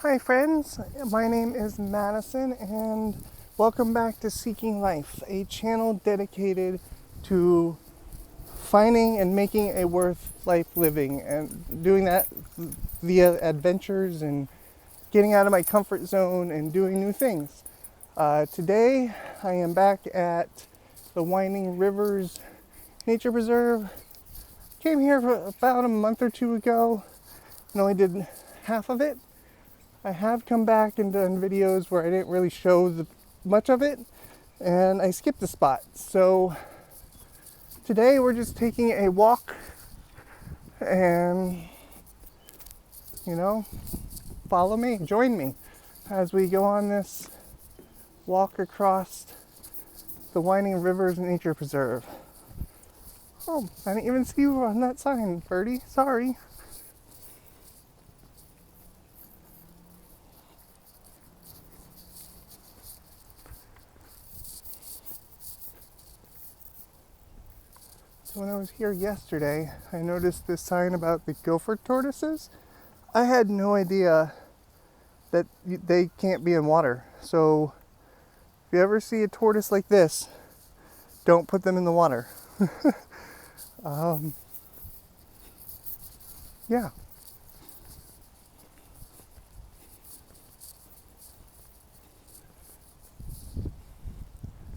Hi friends, my name is Madison and welcome back to Seeking Life, a channel dedicated to finding and making a worth life living and doing that via adventures and getting out of my comfort zone and doing new things. Today I am back at the Winding Rivers Nature Preserve. Came here for about a month or two ago and only did half of it. I have come back and done videos where I didn't really show much of it, and I skipped a spot. So today we're just taking a walk and, follow me, join me as we go on this walk across the Winding Rivers Nature Preserve. Oh, I didn't even see you on that sign, birdie. Sorry. So when I was here yesterday, I noticed this sign about the gopher tortoises. I had no idea that they can't be in water. So if you ever see a tortoise like this, don't put them in the water. Yeah.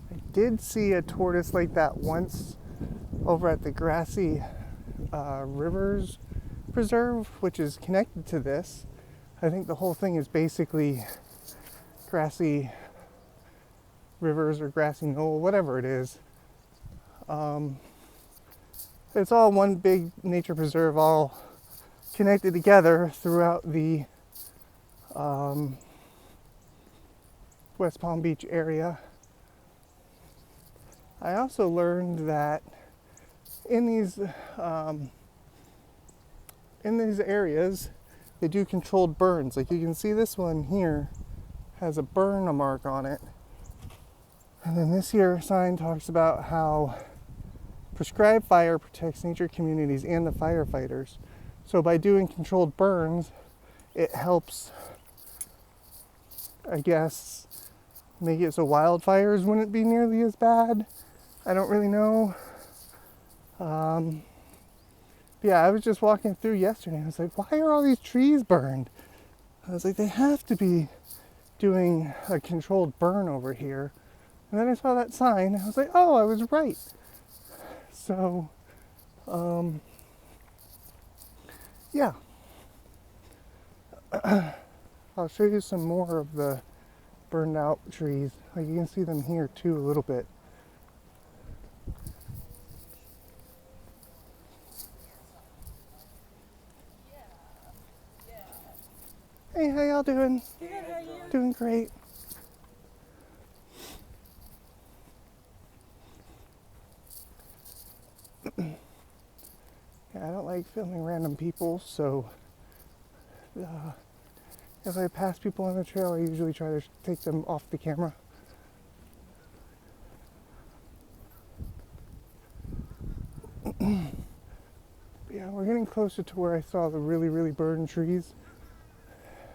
I did see a tortoise like that once over at the Grassy Rivers Preserve, which is connected to this. I think the whole thing is basically grassy rivers or grassy knoll, whatever it is. It's all one big nature preserve, all connected together throughout the West Palm Beach area. I also learned that in these areas, they do controlled burns. Like you can see, this one here has a burn mark on it, and then this here sign talks about how prescribed fire protects nature communities and the firefighters. So by doing controlled burns, it helps, I guess, make it so wildfires wouldn't be nearly as bad. I don't really know. Yeah, I was just walking through yesterday. I was like, why are all these trees burned? I was like, they have to be doing a controlled burn over here. And then I saw that sign. I was like, oh, I was right. So, yeah. I'll show you some more of the burned out trees. Like you can see them here too a little bit. Hey, how y'all doing? Good, how are you? Doing great. Yeah, I don't like filming random people, so if I pass people on the trail, I usually try to take them off the camera. Yeah, we're getting closer to where I saw the really, really burned trees,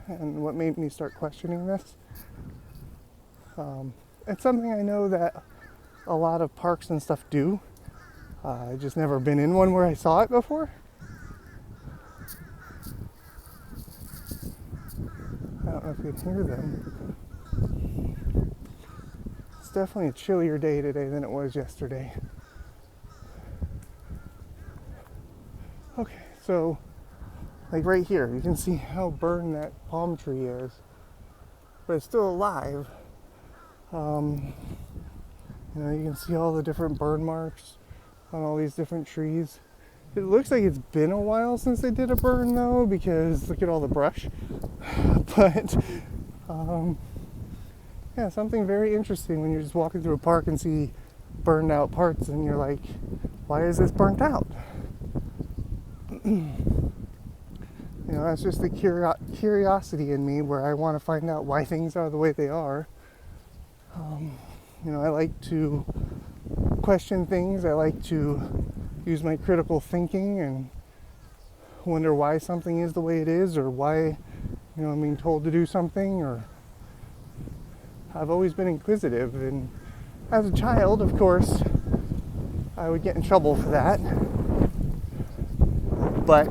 and what made me start questioning this. It's something I know that a lot of parks and stuff do. I've just never been in one where I saw it before. I don't know if you can hear them. It's definitely a chillier day today than it was yesterday. Okay, so like right here, you can see how burned that palm tree is, but it's still alive. You can see all the different burn marks on all these different trees. It looks like it's been a while since they did a burn though, because look at all the brush. But yeah, something very interesting when you're just walking through a park and see burned out parts, and you're like, why is this burnt out? That's just the curiosity in me, where I want to find out why things are the way they are. I like to question things. I like to use my critical thinking and wonder why something is the way it is, or why you know, I'm being told to do something, or I've always been inquisitive. And as a child, of course, I would get in trouble for that. But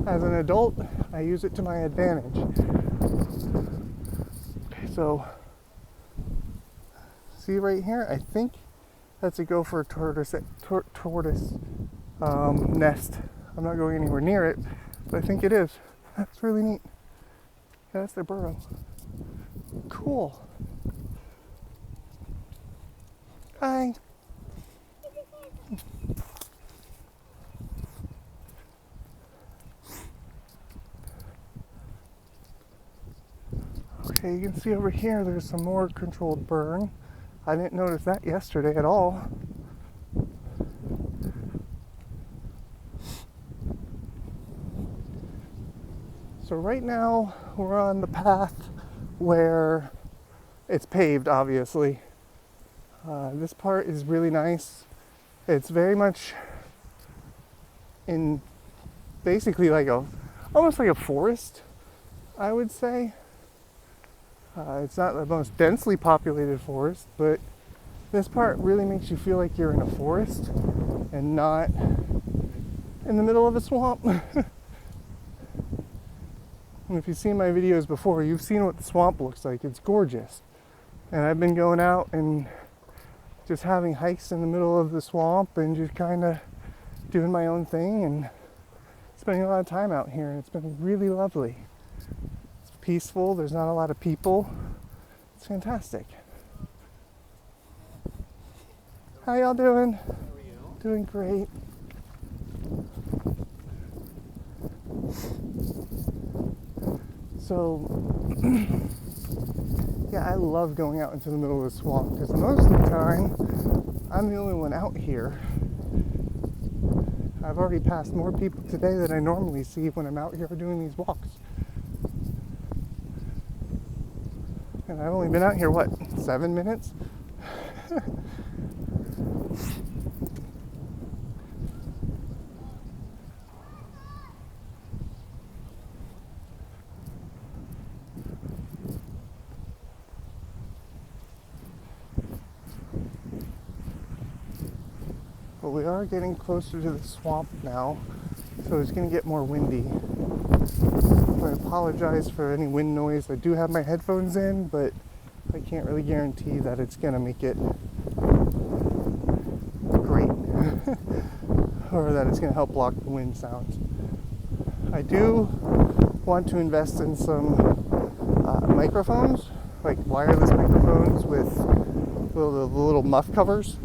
as an adult, I use it to my advantage. Okay, so see right here, I think that's a gopher tortoise nest. I'm not going anywhere near it, but I think it is. That's really neat. Yeah, that's their burrow. Cool. Hi. Okay, you can see over here there's some more controlled burn. I didn't notice that yesterday at all. So right now we're on the path where it's paved, obviously. This part is really nice. It's very much in basically like almost like a forest, I would say. It's not the most densely populated forest, but this part really makes you feel like you're in a forest and not in the middle of a swamp. And if you've seen my videos before, you've seen what the swamp looks like. It's gorgeous. And I've been going out and just having hikes in the middle of the swamp and just kind of doing my own thing and spending a lot of time out here. And it's been really lovely. It's peaceful. There's not a lot of people. It's fantastic. How y'all doing? How are you? Doing great. So, yeah, I love going out into the middle of the swamp because most of the time I'm the only one out here. I've already passed more people today than I normally see when I'm out here doing these walks. And I've only been out here, 7 minutes? But we are getting closer to the swamp now, so it's going to get more windy. I apologize for any wind noise. I do have my headphones in, but I can't really guarantee that it's going to make it great or that it's going to help block the wind sounds. I do want to invest in some microphones, like wireless microphones with the little muff covers.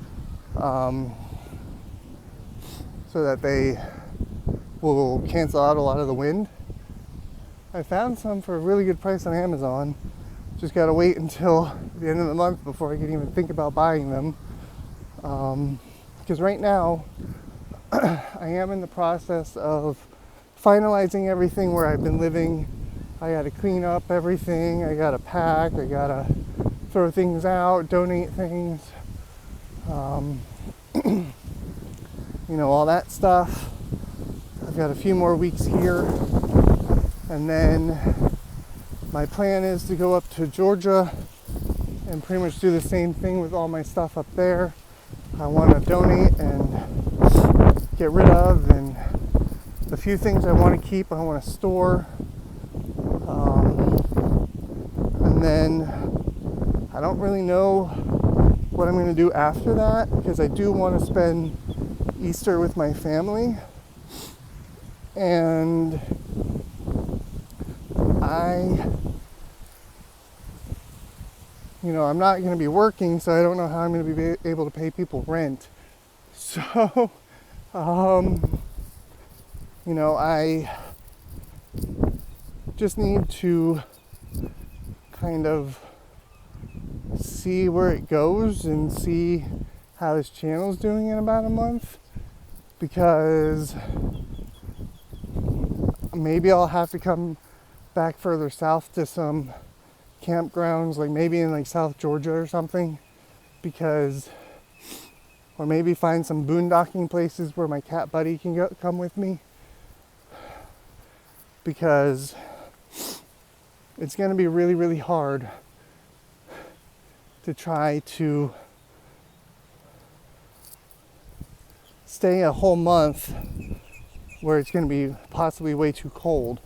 So that they will cancel out a lot of the wind. I found some for a really good price on Amazon. Just gotta wait until the end of the month before I can even think about buying them. Because right now, I am in the process of finalizing everything where I've been living. I gotta clean up everything, I gotta pack, I gotta throw things out, donate things. You know, all that stuff. I've got a few more weeks here. And then my plan is to go up to Georgia and pretty much do the same thing with all my stuff up there. I want to donate and get rid of, and the few things I want to keep, I want to store. And then I don't really know what I'm going to do after that, because I do want to spend Easter with my family, and I'm not going to be working, so I don't know how I'm going to be able to pay people rent. So, I just need to kind of see where it goes and see how this channel's doing in about a month, because maybe I'll have to come back further south to some campgrounds, like maybe in like South Georgia or something, or maybe find some boondocking places where my cat buddy can come with me, because it's going to be really, really hard to try to stay a whole month where it's going to be possibly way too cold.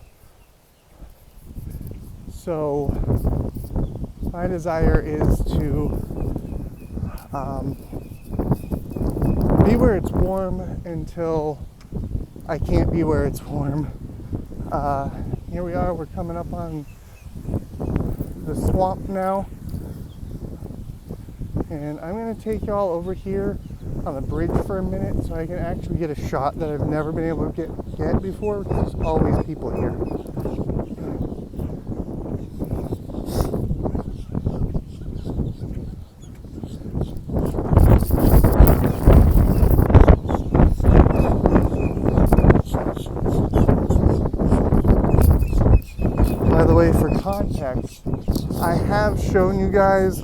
So my desire is to be where it's warm until I can't be where it's warm. Here we are, we're coming up on the swamp now. And I'm going to take y'all over here on the bridge for a minute so I can actually get a shot that I've never been able to get before, because there's always people here. By the way, for context, I have shown you guys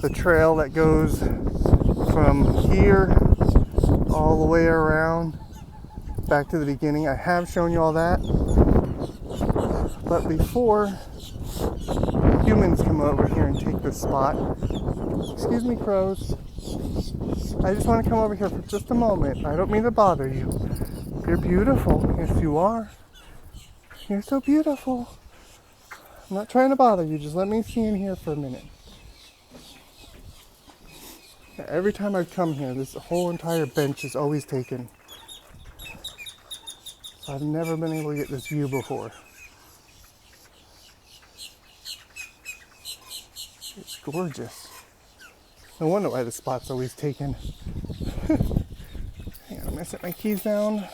the trail that goes from here all the way around back to the beginning. I have shown you all that. But before humans come over here and take this spot, excuse me, crows, I just want to come over here for just a moment. I don't mean to bother you. You're beautiful. Yes, you are. You're so beautiful. I'm not trying to bother you. Just let me see in here for a minute. Every time I've come here, this whole entire bench is always taken. So I've never been able to get this view before. It's gorgeous. No wonder why the spot's always taken. Hang on, I'm gonna set my keys down.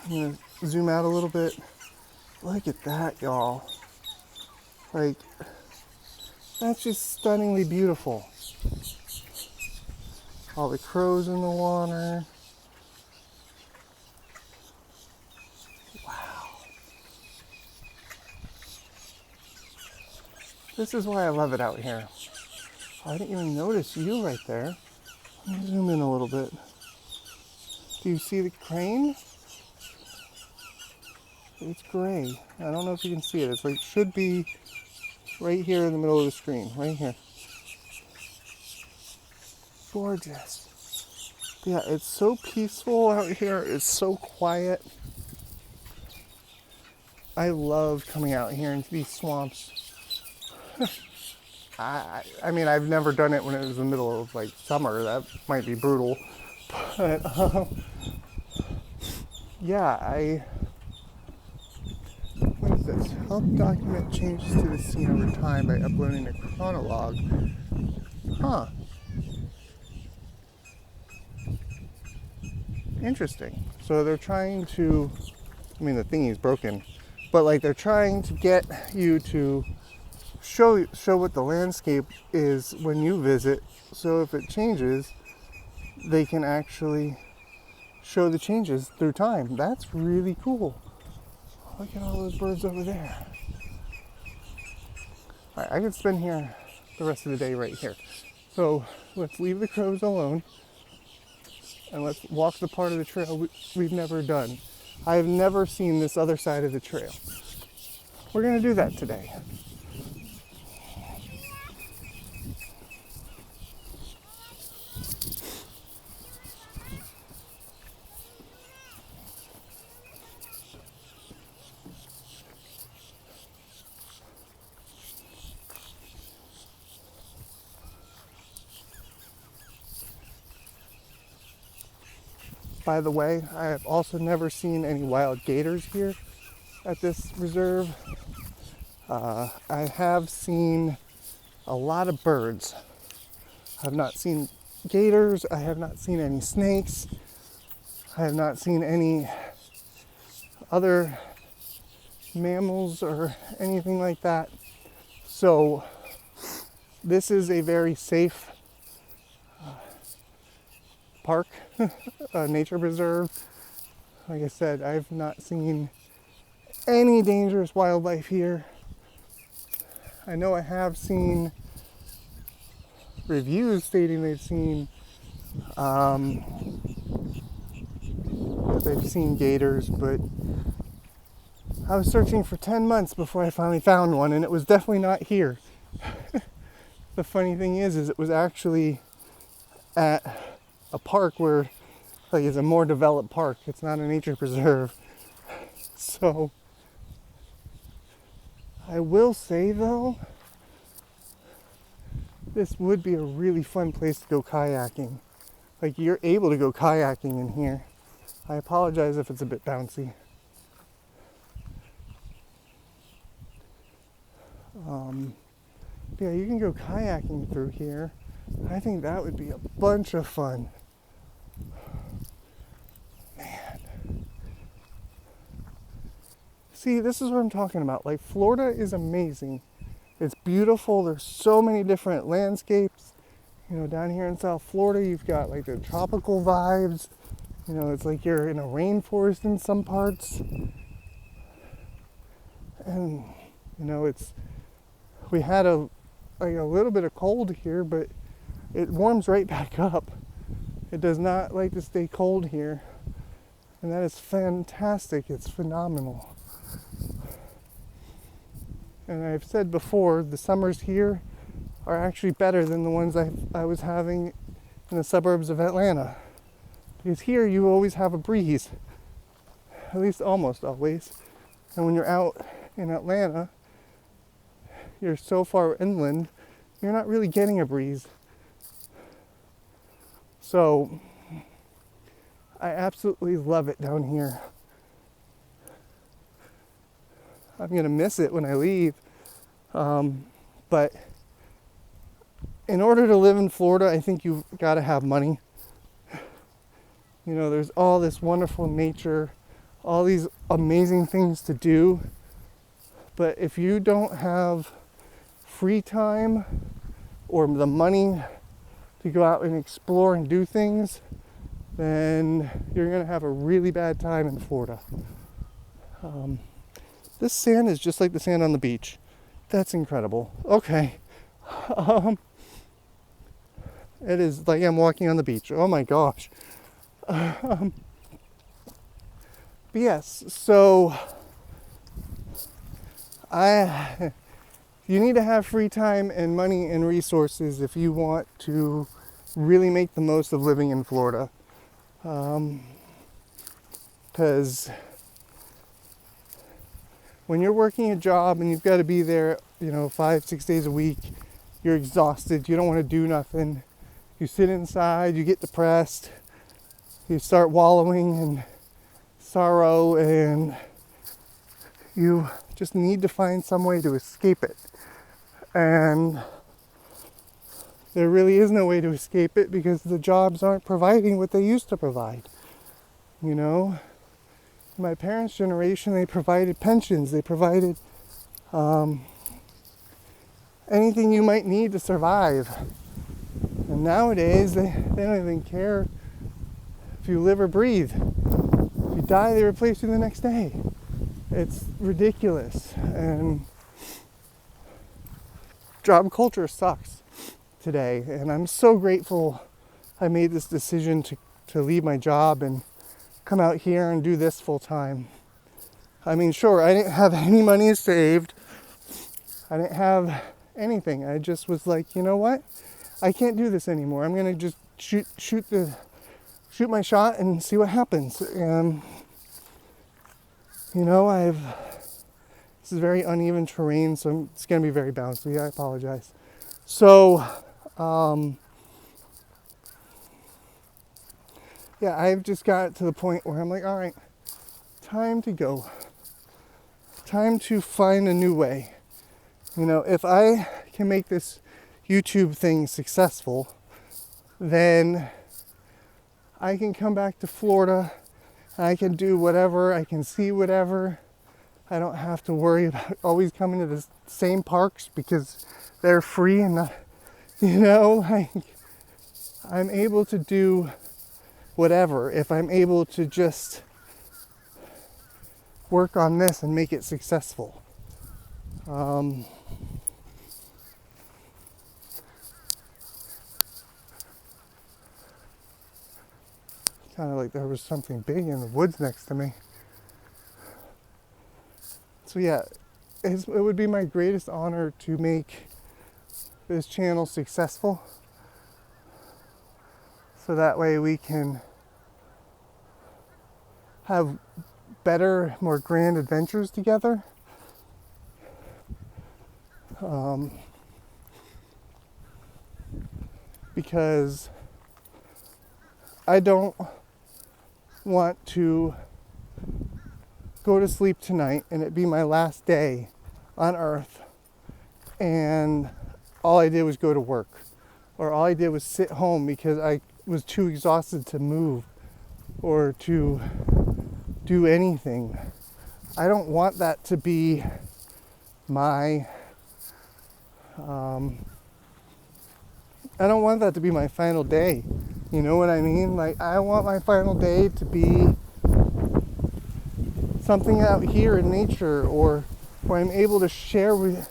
I'm gonna zoom out a little bit. Look at that, y'all. Like, that's just stunningly beautiful. All the crows in the water. Wow. This is why I love it out here. I didn't even notice you right there. Let me zoom in a little bit. Do you see the crane? It's gray. I don't know if you can see it. It's like, should be right here in the middle of the screen, right here. Gorgeous. Yeah, it's so peaceful out here. It's so quiet. I love coming out here into these swamps. I mean, I've never done it when it was the middle of like summer. That might be brutal. But yeah, what is this? Help document changes to the scene over time by uploading a chronologue. Huh. Interesting. So they're trying to, I mean, the thingy's broken, but like they're trying to get you to show what the landscape is when you visit. So if it changes, they can actually show the changes through time. That's really cool. Look at all those birds over there. All right, I could spend here the rest of the day right here. So let's leave the crows alone and let's walk the part of the trail we've never done. I've never seen this other side of the trail. We're gonna do that today. By the way, I have also never seen any wild gators here at this reserve. I have seen a lot of birds. I have not seen gators. I have not seen any snakes. I have not seen any other mammals or anything like that. So this is a very safe park, nature preserve. Like I said, I've not seen any dangerous wildlife here. I know I have seen reviews stating they've seen gators, but I was searching for 10 months before I finally found one, and it was definitely not here. The funny thing is it was actually at a park where, like, it's a more developed park. It's not a nature preserve. So, I will say though, this would be a really fun place to go kayaking. Like, you're able to go kayaking in here. I apologize if it's a bit bouncy. Yeah, you can go kayaking through here. I think that would be a bunch of fun. Man. See, this is what I'm talking about. Like, Florida is amazing. It's beautiful. There's so many different landscapes. You know, down here in South Florida, you've got like the tropical vibes. You know, it's like you're in a rainforest in some parts. And, you know, we had a little bit of cold here, but it warms right back up. It does not like to stay cold here. And that is fantastic. It's phenomenal. And I've said before, the summers here are actually better than the ones I was having in the suburbs of Atlanta. Because here you always have a breeze. At least almost always. And when you're out in Atlanta, you're so far inland, you're not really getting a breeze. So, I absolutely love it down here. I'm going to miss it when I leave. But in order to live in Florida, I think you've got to have money. You know, there's all this wonderful nature, all these amazing things to do. But if you don't have free time or the money to go out and explore and do things, then you're going to have a really bad time in Florida. This sand is just like the sand on the beach. That's incredible. Okay. It is like I'm walking on the beach. Oh my gosh. But yes, so you need to have free time and money and resources if you want to really make the most of living in Florida. Because when you're working a job and you've got to be there, 5-6 days a week, you're exhausted, you don't want to do nothing. You sit inside, you get depressed, you start wallowing in sorrow, and you just need to find some way to escape it. And there really is no way to escape it because the jobs aren't providing what they used to provide. You know, my parents' generation, they provided pensions, they provided anything you might need to survive. And nowadays, they don't even care if you live or breathe. If you die, they replace you the next day. It's ridiculous. And job culture sucks today. And I'm so grateful I made this decision to leave my job and come out here and do this full time. I mean, sure, I didn't have any money saved. I didn't have anything. I just was like, you know what? I can't do this anymore. I'm gonna just shoot my shot and see what happens. And this is very uneven terrain, so it's gonna be very bouncy. I apologize. So, yeah, I've just got to the point where I'm like, all right, time to go. Time to find a new way. If I can make this YouTube thing successful, then I can come back to Florida. I can do whatever. I can see whatever. I don't have to worry about always coming to the same parks because they're free and not, I'm able to do whatever if I'm able to just work on this and make it successful. Kind of like there was something big in the woods next to me. So yeah, it would be my greatest honor to make this channel successful, so that way we can have better, more grand adventures together. Because I don't want to go to sleep tonight and it be my last day on earth and all I did was go to work, or all I did was sit home because I was too exhausted to move or to do anything. I don't want that to be my I don't want that to be my final day. You know what I mean? Like, I want my final day to be something out here in nature, or where I'm able to share with,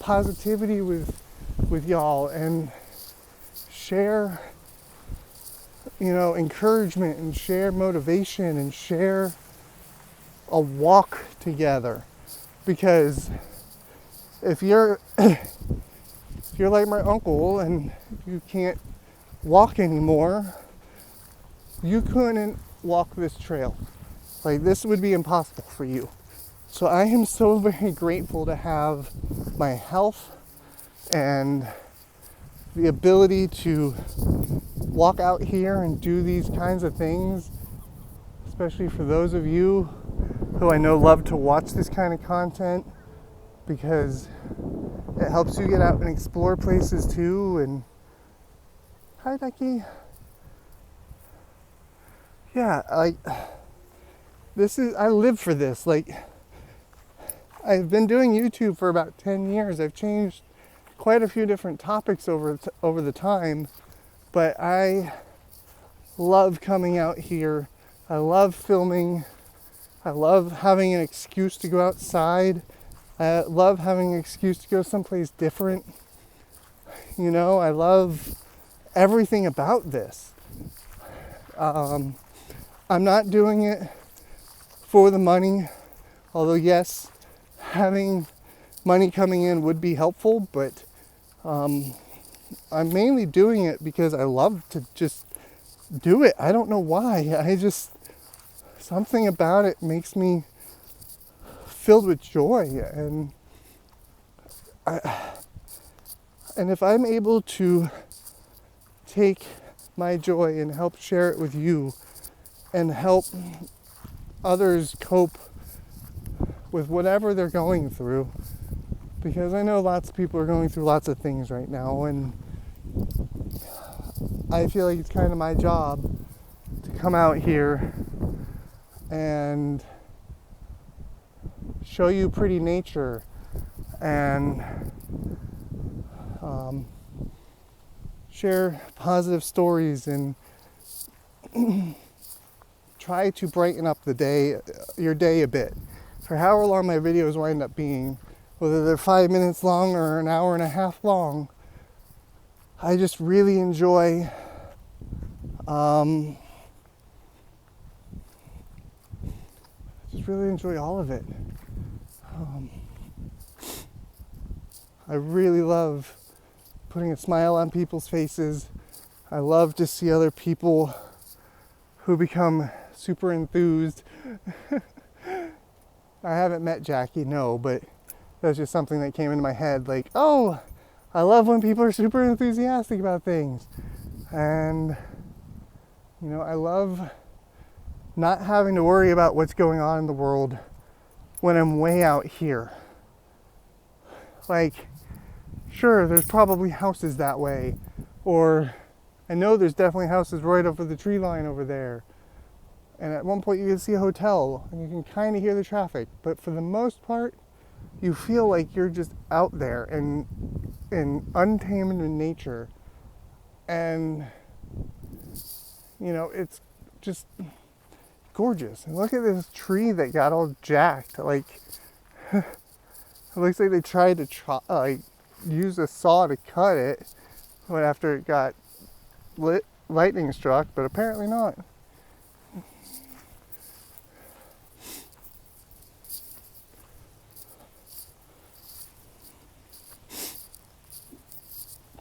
positivity with y'all, and share, encouragement, and share motivation, and share a walk together. Because if you're like my uncle and you can't walk anymore, you couldn't walk this trail. Like, this would be impossible for you. So I am so very grateful to have my health and the ability to walk out here and do these kinds of things, especially for those of you who I know love to watch this kind of content, because it helps you get out and explore places too. And hi, Becky. Yeah, like, I live for this. Like, I've been doing YouTube for about 10 years. I've changed quite a few different topics over the time, but I love coming out here. I love filming. I love having an excuse to go outside. I love having an excuse to go someplace different. I love everything about this. I'm not doing it for the money, although yes, having money coming in would be helpful, but I'm mainly doing it because I love to just do it. I don't know why. Something about it makes me filled with joy, and if I'm able to take my joy and help share it with you and help others cope with whatever they're going through, because I know lots of people are going through lots of things right now, and I feel like it's kind of my job to come out here and show you pretty nature and share positive stories and try to brighten up your day a bit. For however long my videos wind up being, whether they're 5 minutes long or an hour and a half long, I just really enjoy all of it. I really love putting a smile on people's faces. I love to see other people who become super enthused. I haven't met Jackie, no, but that's just something that came into my head. Like, oh, I love when people are super enthusiastic about things. And, I love not having to worry about what's going on in the world when I'm way out here. Like, sure, there's probably houses that way, or I know there's definitely houses right over the tree line over there. And at one point you can see a hotel and you can kind of hear the traffic, but for the most part, you feel like you're just out there and untamed in nature. And, it's just gorgeous. And look at this tree that got all jacked. Like, it looks like they tried to use a saw to cut it after it got lightning struck, but apparently not.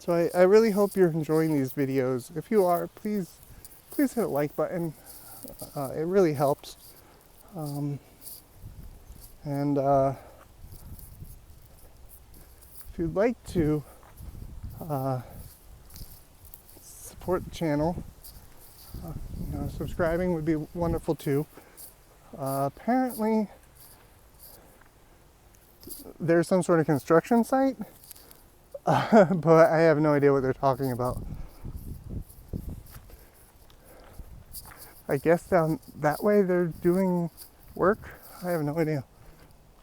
So I really hope you're enjoying these videos. If you are, please hit a like button. It really helps. And if you'd like to support the channel, subscribing would be wonderful too. Apparently, there's some sort of construction site, but I have no idea what they're talking about. I guess down that way they're doing work. I have no idea.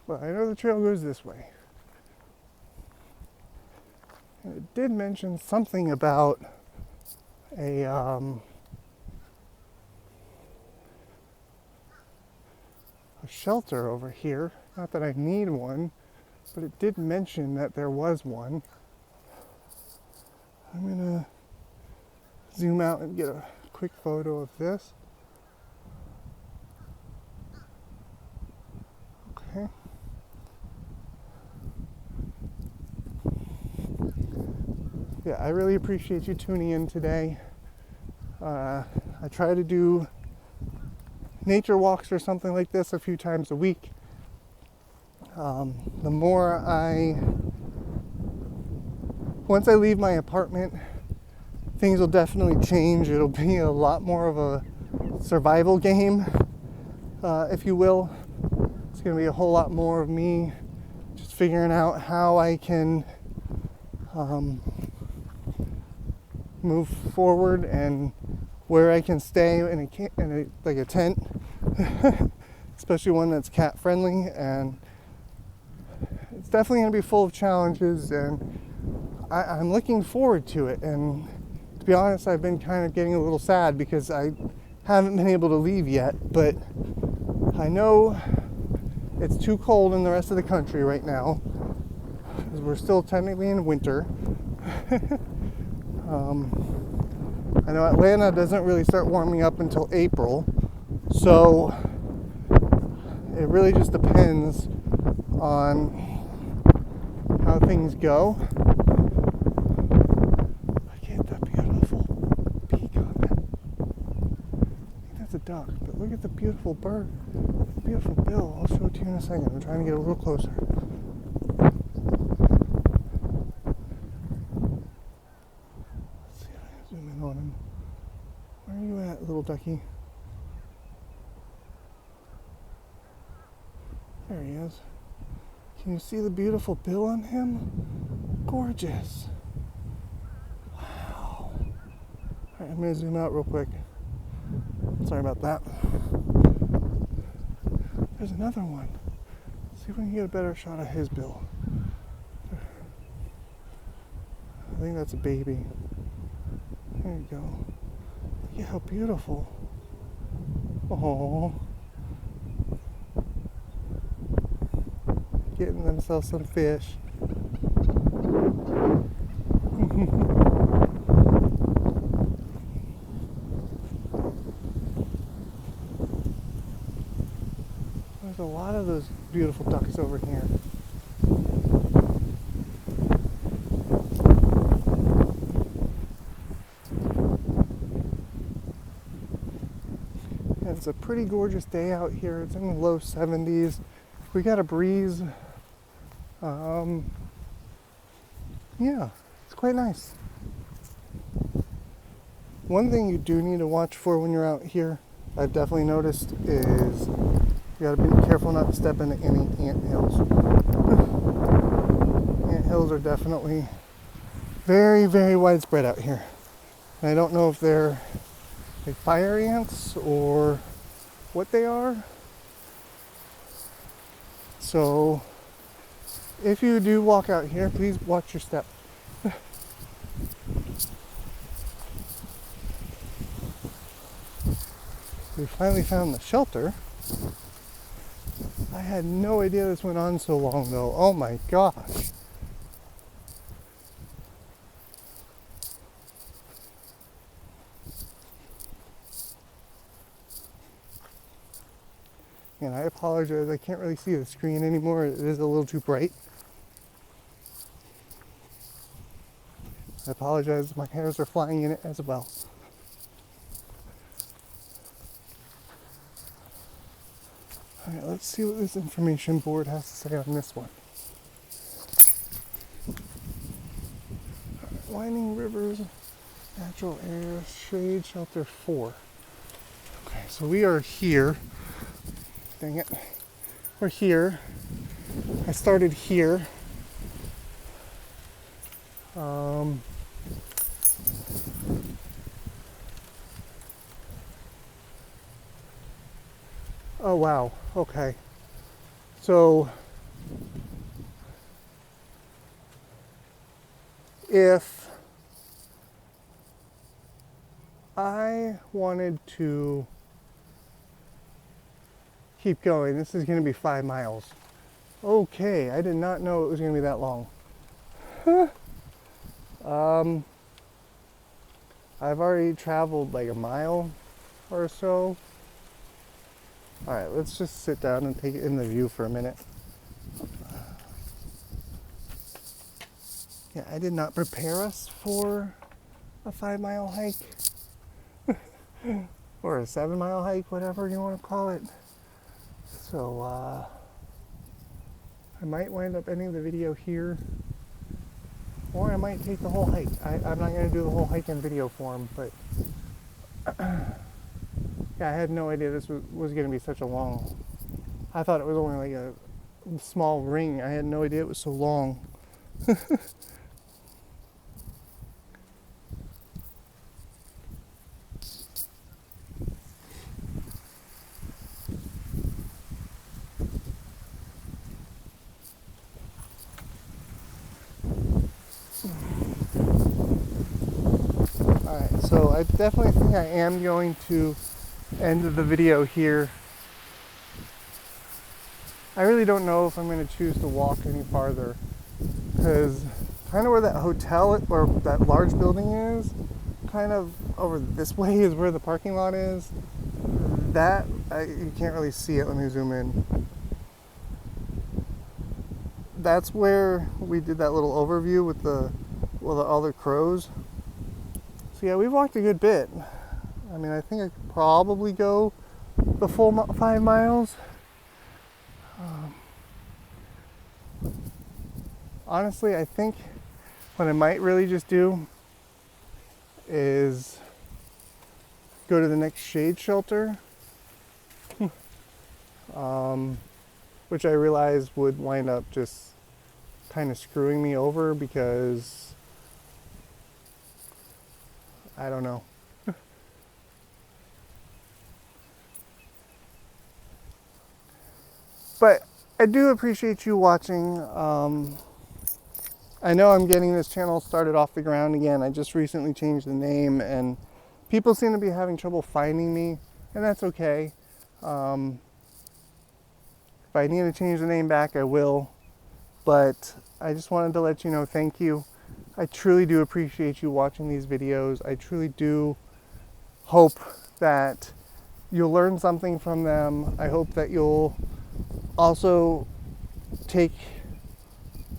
But I know the trail goes this way. And it did mention something about a shelter over here. Not that I need one, but it did mention that there was one. I'm gonna zoom out and get a quick photo of this. Okay. Yeah, I really appreciate you tuning in today. I try to do nature walks or something like this a few times a week. The more once I leave my apartment, things will definitely change. It'll be a lot more of a survival game, if you will. It's going to be a whole lot more of me just figuring out how I can move forward and where I can stay in a tent, especially one that's cat friendly. And it's definitely going to be full of challenges, and I'm looking forward to it. And to be honest, I've been kind of getting a little sad because I haven't been able to leave yet, but I know it's too cold in the rest of the country right now because we're still technically in winter. I know Atlanta doesn't really start warming up until April, so it really just depends on how things go. Look at the beautiful peacock. I think that's a duck, but look at the beautiful bird, the beautiful bill. I'll show it to you in a second. I'm trying to get a little closer. Zoom in on him. Where are you at, little ducky? There he is. Can you see the beautiful bill on him? Gorgeous. Wow. Alright, I'm going to zoom out real quick. Sorry about that. There's another one. Let's see if we can get a better shot of his bill. I think that's a baby. There you go. Look at how beautiful. Oh, getting themselves some fish. There's a lot of those beautiful ducks over here. It's a pretty gorgeous day out here. It's in the low 70s. We got a breeze. Yeah, it's quite nice. One thing you do need to watch for when you're out here, I've definitely noticed, is you gotta be careful not to step into any ant hills. Ant hills are definitely very, very widespread out here. And I don't know if they're like fire ants or what they are. So if you do walk out here, please watch your step. We finally found the shelter. I had no idea this went on so long though. Oh my gosh. And I apologize, I can't really see the screen anymore. It is a little too bright. I apologize, my hairs are flying in it as well. Alright, let's see what this information board has to say on this one. Winding rivers, natural air, shade, shelter 4. Okay, so we are here. Dang it. We're here. I started here. Oh wow, okay. So if I wanted to keep going, this is going to be 5 miles. Okay, I did not know it was going to be that long. I've already traveled like a mile or so. Alright, let's just sit down and take it in the view for a minute. Yeah, I did not prepare us for a 5-mile hike. Or a 7-mile hike, whatever you want to call it. So, I might wind up ending the video here. Or I might take the whole hike. I'm not going to do the whole hike in video form, but yeah, I had no idea this was going to be such a long. I thought it was only like a small ring. I had no idea it was so long. Alright, so I definitely think I am going to end the video here. I really don't know if I'm going to choose to walk any farther, because kind of where that hotel or that large building is, kind of over this way is where the parking lot is. That, you can't really see it. Let me zoom in. That's where we did that little overview with the other crows. So yeah, we've walked a good bit. I mean, I think I could probably go the full 5 miles. Honestly, I think what I might really just do is go to the next shade shelter, which I realized would wind up just kind of screwing me over because I don't know. But I do appreciate you watching. I know I'm getting this channel started off the ground again. I just recently changed the name and people seem to be having trouble finding me, and that's okay. If I need to change the name back, I will. But I just wanted to let you know, thank you. I truly do appreciate you watching these videos. I truly do hope that you'll learn something from them. I hope that you'll also take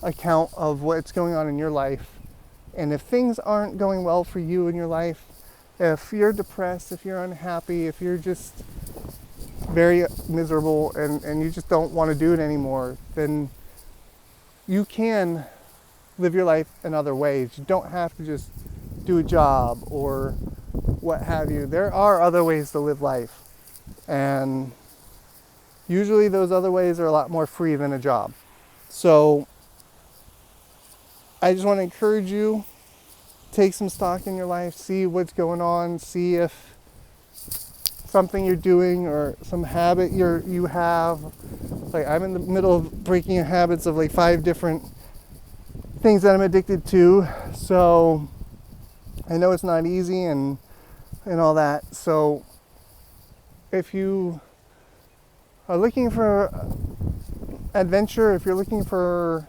account of what's going on in your life. And if things aren't going well for you in your life, if you're depressed, if you're unhappy, if you're just very miserable and you just don't want to do it anymore, then you can live your life in other ways. You don't have to just do a job or what have you. There are other ways to live life. And usually those other ways are a lot more free than a job. So I just want to encourage you, take some stock in your life, see what's going on, see if something you're doing or some habit you have. Like I'm in the middle of breaking habits of like 5 different things that I'm addicted to. So I know it's not easy and all that. So if you are looking for adventure, if you're looking for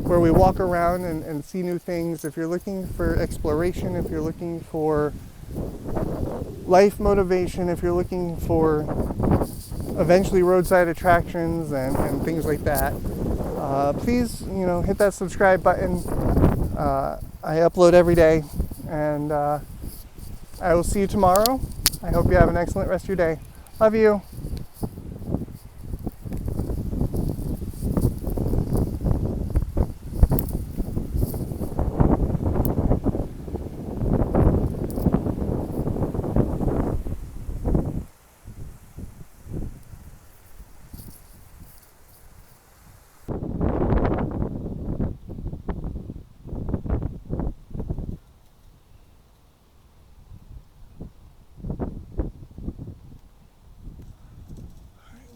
where we walk around and see new things, if you're looking for exploration, if you're looking for life motivation, if you're looking for eventually roadside attractions and things like that, please, hit that subscribe button. I upload every day, and I will see you tomorrow. I hope you have an excellent rest of your day. Love you.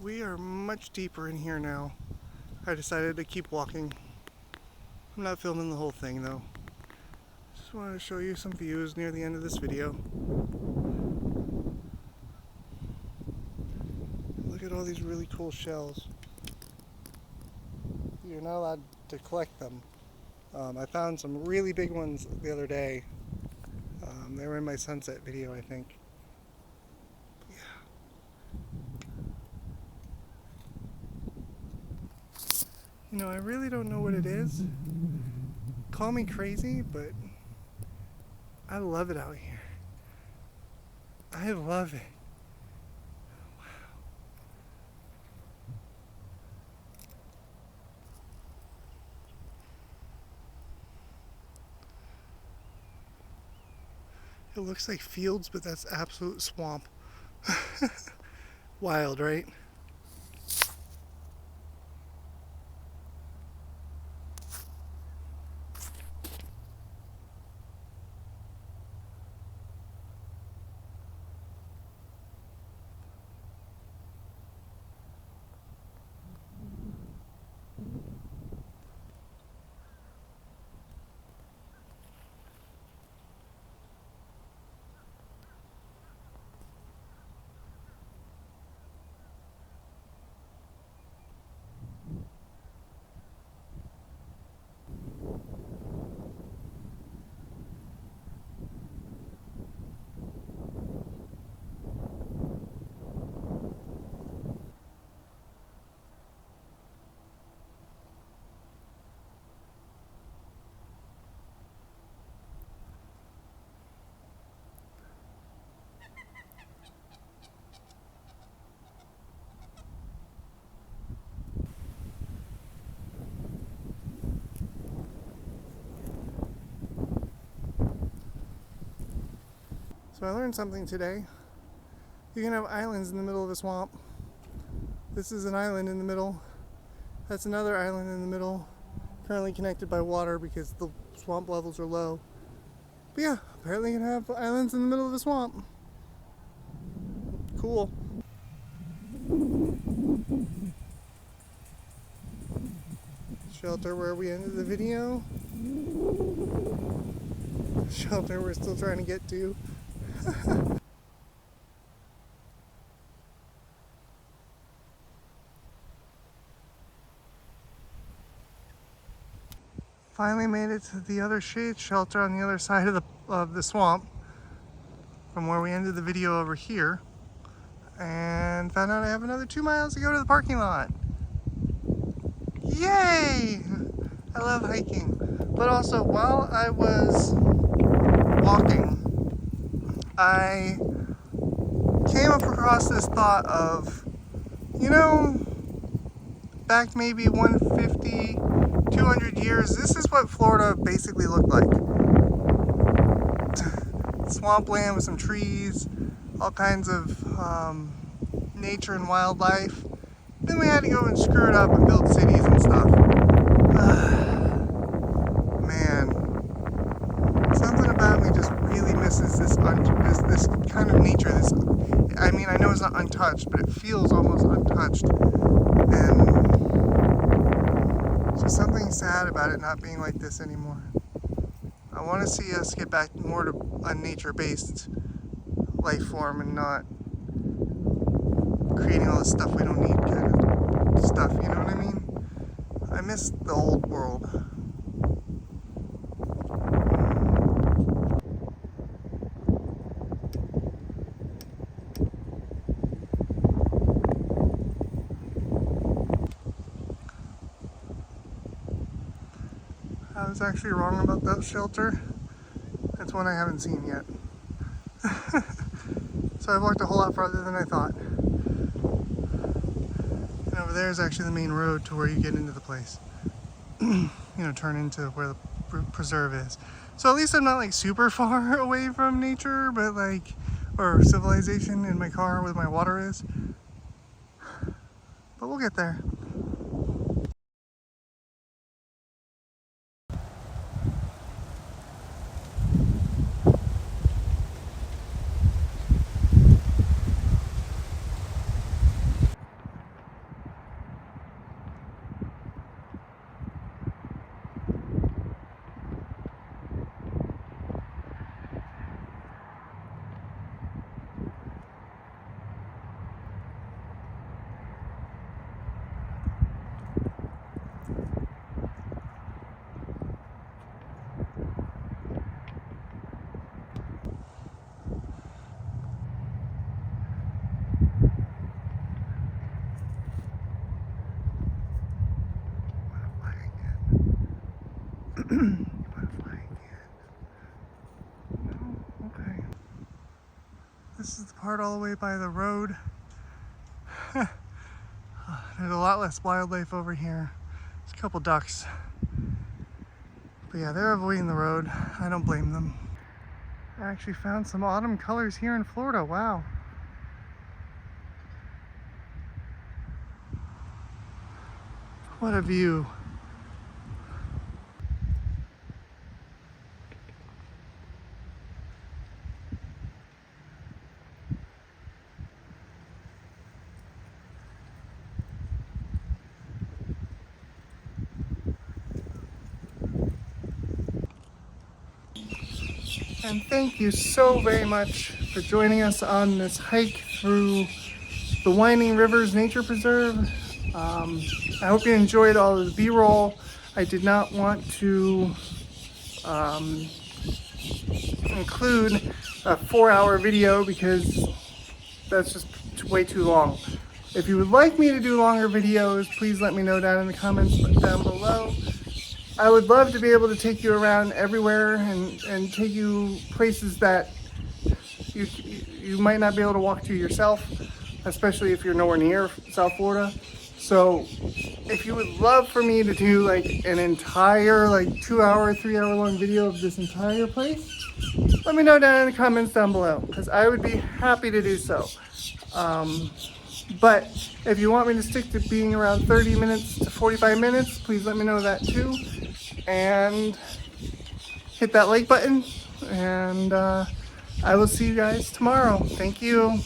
We are much deeper in here now. I decided to keep walking. I'm not filming the whole thing though. Just wanted to show you some views near the end of this video. Look at all these really cool shells. You're not allowed to collect them. I found some really big ones the other day. They were in my sunset video, I think. You know, I really don't know what it is. Call me crazy, but I love it out here. I love it. Wow. It looks like fields, but that's absolute swamp. Wild, right? So I learned something today. You can have islands in the middle of a swamp. This is an island in the middle. That's another island in the middle, currently connected by water because the swamp levels are low. But yeah, apparently you can have islands in the middle of a swamp. Cool. Shelter where we ended the video. Shelter we're still trying to get to. Finally made it to the other shade shelter on the other side of the swamp from where we ended the video over here, and found out I have another 2 miles to go to the parking lot. Yay! I love hiking. But also, while I was walking, I came up across this thought of, you know, back maybe 150, 200 years, this is what Florida basically looked like. Swampland with some trees, all kinds of nature and wildlife. Then we had to go and screw it up and build cities and stuff. Man, something about me just really misses this kind of nature. I mean, I know it's not untouched, but it feels almost untouched. And there's just something sad about it not being like this anymore. I want to see us get back more to a nature-based life form and not creating all this stuff we don't need kind of stuff, you know what I mean? I miss the old world. How's was actually wrong about that shelter. It's one I haven't seen yet. So I've walked a whole lot farther than I thought. And over there is actually the main road to where you get into the place. You know, turn into where the preserve is. So at least I'm not like super far away from nature, but like, or civilization in my car where my water is. But we'll get there. This is the part all the way by the road. There's a lot less wildlife over here. There's a couple ducks. But yeah, they're avoiding the road. I don't blame them. I actually found some autumn colors here in Florida. Wow. What a view. And thank you so very much for joining us on this hike through the Winding Rivers Nature Preserve. I hope you enjoyed all of the B-roll. I did not want to include a 4-hour video because that's just way too long. If you would like me to do longer videos, please let me know down in the comments down below. I would love to be able to take you around everywhere and take you places that you might not be able to walk to yourself, especially if you're nowhere near South Florida. So if you would love for me to do like an entire 2-hour, 3-hour long video of this entire place, let me know down in the comments down below, because I would be happy to do so. But if you want me to stick to being around 30 minutes to 45 minutes, please let me know that too. And hit that like button, and I will see you guys tomorrow. Thank you.